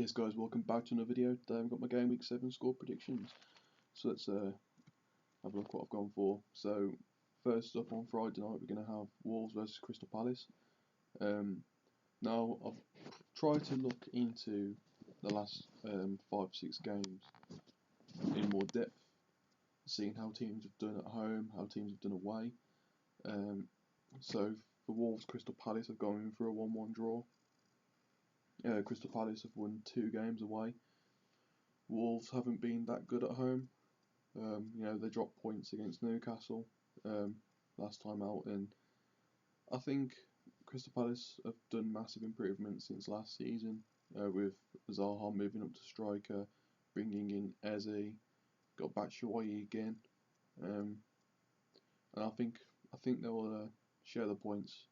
Yes guys, welcome back to another video. Today I've got my Gameweek 7 score predictions. So let's have a look at what I've gone for. So first up on Friday night we're going to have Wolves versus Crystal Palace. Now I've tried to look into the last 5-6 games in more depth, seeing how teams have done at home, how teams have done away. So for Wolves, Crystal Palace have gone in for a 1-1 draw. Crystal Palace have won 2 games away. Wolves haven't been that good at home. They dropped points against Newcastle last time out, and I think Crystal Palace have done massive improvements since last season, with Zaha moving up to striker, bringing in Eze, got Batshuayi again, and I think they'll share the points.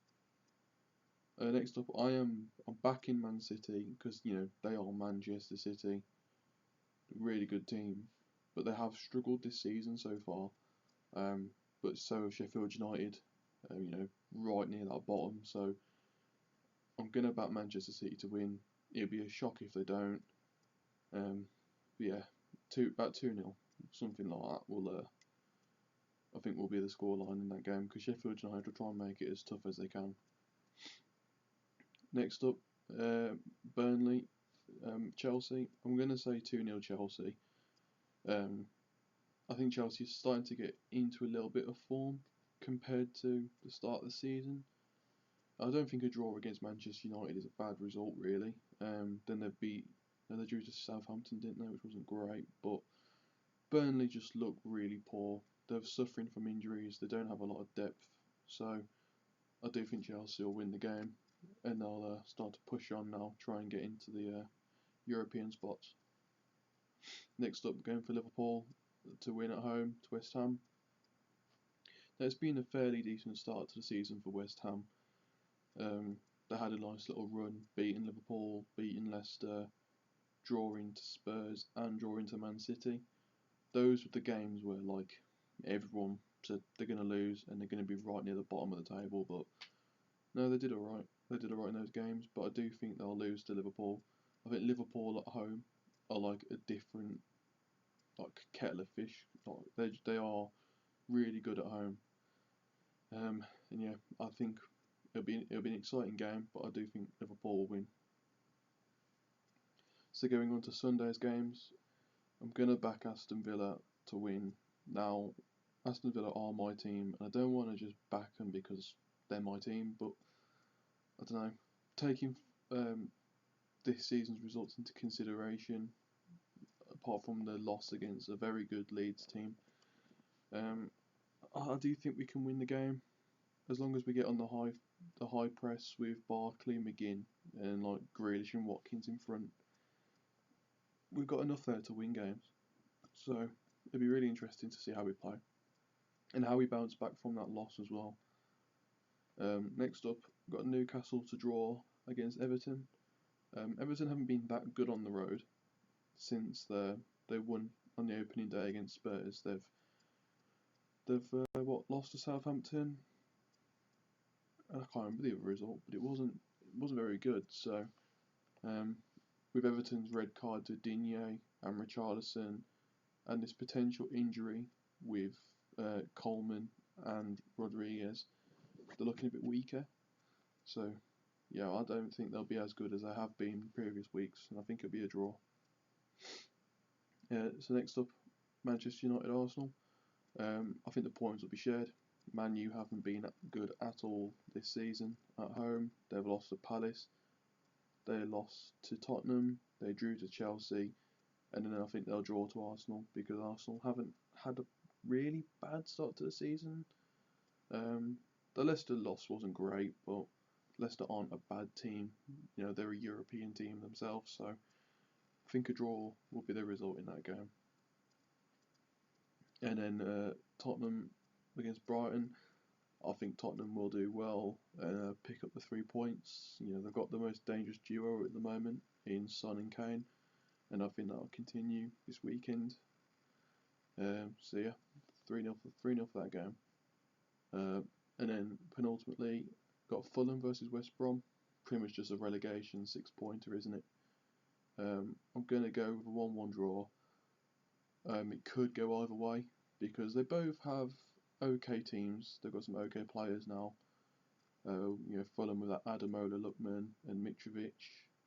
Next up, I'm backing Man City because they are Manchester City, really good team, but they have struggled this season so far. But so have Sheffield United, right near that bottom. So I'm gonna back Manchester City to win. It'd be a shock if they don't. But yeah, about 2-0, something like that. I think will be the scoreline in that game because Sheffield United will try and make it as tough as they can. Next up, Burnley, Chelsea. I'm going to say 2-0 Chelsea. I think Chelsea is starting to get into a little bit of form compared to the start of the season. I don't think a draw against Manchester United is a bad result, really. Then they drew to Southampton, didn't they, which wasn't great. But Burnley just look really poor. They're suffering from injuries. They don't have a lot of depth. So I do think Chelsea will win the game, and they'll start to push on now, try and get into the European spots. Next up, going for Liverpool to win at home to West Ham. Now, it's been a fairly decent start to the season for West Ham. They had a nice little run, beating Liverpool, beating Leicester, drawing to Spurs and drawing to Man City. Those were the games where everyone said they're going to lose and they're going to be right near the bottom of the table, but no, they did alright. They did alright in those games, but I do think they'll lose to Liverpool. I think Liverpool at home are like a different kettle of fish. They are really good at home. And yeah, I think it'll be an exciting game, but I do think Liverpool will win. So going on to Sunday's games, I'm gonna back Aston Villa to win. Now, Aston Villa are my team, and I don't want to just back them because they're my team, but I don't know. Taking this season's results into consideration, apart from the loss against a very good Leeds team, I do think we can win the game as long as we get on the high press with Barkley, McGinn, and Grealish and Watkins in front. We've got enough there to win games, so it'll be really interesting to see how we play and how we bounce back from that loss as well. Next up, we've got Newcastle to draw against Everton. Everton haven't been that good on the road since they won on the opening day against Spurs. They've lost to Southampton. I can't remember the other result, but it wasn't very good. So with Everton's red card to Digne and Richarlison, and this potential injury with Coleman and Rodriguez, they're looking a bit weaker. So yeah, I don't think they'll be as good as they have been in previous weeks, and I think it'll be a draw. So next up, Manchester United Arsenal. I think the points will be shared. Man U haven't been good at all this season at home. They've lost to Palace, they lost to Tottenham, they drew to Chelsea, and then I think they'll draw to Arsenal because Arsenal haven't had a really bad start to the season. The Leicester loss wasn't great, but Leicester aren't a bad team. They're a European team themselves, so I think a draw will be the result in that game. And then Tottenham against Brighton. I think Tottenham will do well and pick up the 3 points. They've got the most dangerous duo at the moment in Son and Kane, and I think that will continue this weekend. So yeah, 3-0 for that game. And then penultimately, got Fulham versus West Brom. Pretty much just a relegation 6-pointer, isn't it? I'm going to go with a 1-1 draw. It could go either way because they both have okay teams. They've got some okay players now. Fulham with that Adamola, Lookman and Mitrovic.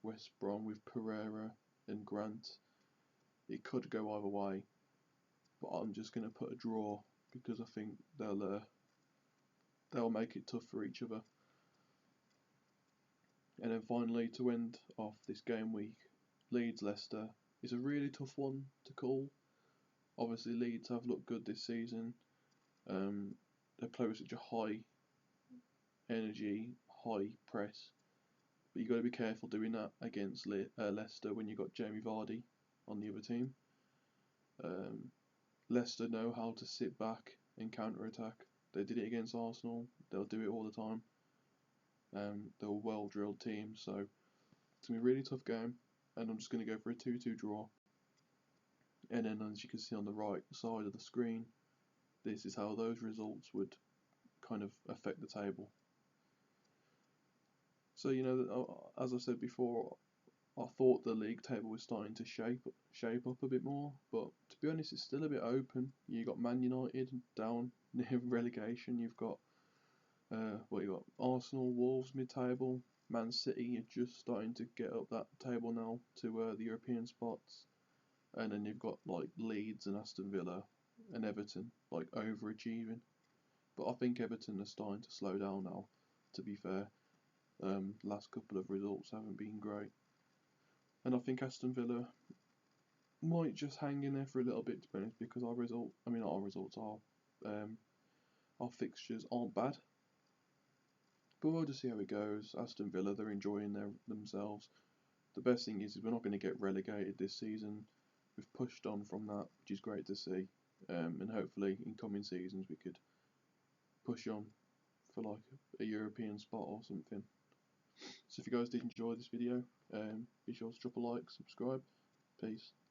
West Brom with Pereira and Grant. It could go either way, but I'm just going to put a draw because I think they'll make it tough for each other. And then finally, to end off this game week, Leicester is a really tough one to call. Obviously, Leeds have looked good this season. They play with such a high energy, high press, but you've got to be careful doing that against Leicester when you've got Jamie Vardy on the other team. Leicester know how to sit back and counter-attack. They did it against Arsenal. They'll do it all the time. They're a well-drilled team, so it's going to be a really tough game, and I'm just going to go for a 2-2 draw. And then, as you can see on the right side of the screen, this is how those results would kind of affect the table. So, as I said before, I thought the league table was starting to shape up a bit more, but to be honest, it's still a bit open. You got Man United down near relegation. You've got Arsenal, Wolves mid-table. Man City are just starting to get up that table now to the European spots, and then you've got like Leeds and Aston Villa and Everton like overachieving. But I think Everton are starting to slow down now. To be fair, last couple of results haven't been great. And I think Aston Villa might just hang in there for a little bit, to be honest, because our fixtures aren't bad. But we'll just see how it goes. Aston Villa, they're enjoying themselves. The best thing is we're not going to get relegated this season. We've pushed on from that, which is great to see. And hopefully in coming seasons we could push on for like a European spot or something. So if you guys did enjoy this video, be sure to drop a like, subscribe. Peace.